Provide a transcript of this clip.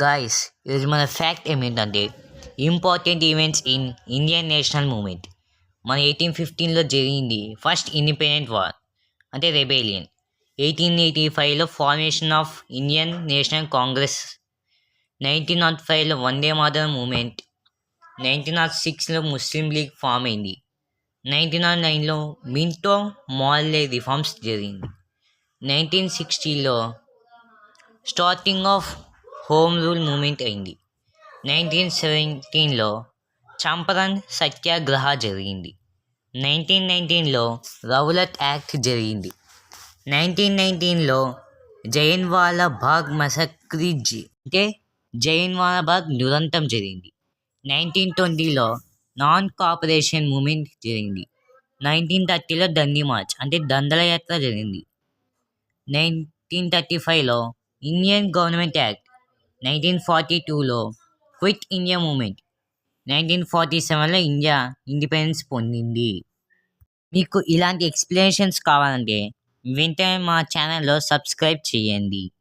Guys, ఈరోజు మన fact ఏమిటంటే important events in Indian national movement. మన 1815లో జరిగింది ఫస్ట్ ఇండిపెండెంట్ వార్ అంటే రెబేలియన్. 1885లో formation of Indian National Congress. 1905లో వందే మాతరం మూమెంట్. 1906లో ముస్లిం లీగ్ ఫామ్ అయింది. 1909లో మింటో మార్లే రిఫార్మ్స్ జరిగింది. 1960లో starting of home rule movement అయింది. 1917లో చంపారణ్ సత్యాగ్రహ జరిగింది. 1919లో రౌలట్ యాక్ట్ జరిగింది. 1919లో జలియన్వాలా బాగ్ మసక్రీ అంటే జలియన్వాలా బాగ్ దురంతం జరిగింది. 1920లో నాన్ కోఆపరేషన్ మూమెంట్ జరిగింది. 1930లో దండి మార్చ్ అంటే దండయాత్ర జరిగింది. 1935లో ఇండియన్ గవర్నమెంట్ యాక్ట్. 1942లో క్విట్ ఇండియా మూమెంట్. 1947లో ఇండియా ఇండిపెండెన్స్ పొందింది. మీకు ఇలాంటి ఎక్స్ప్లెనేషన్స్ కావాలంటే వెంటనే మా ఛానల్లో సబ్స్క్రైబ్ చేయండి.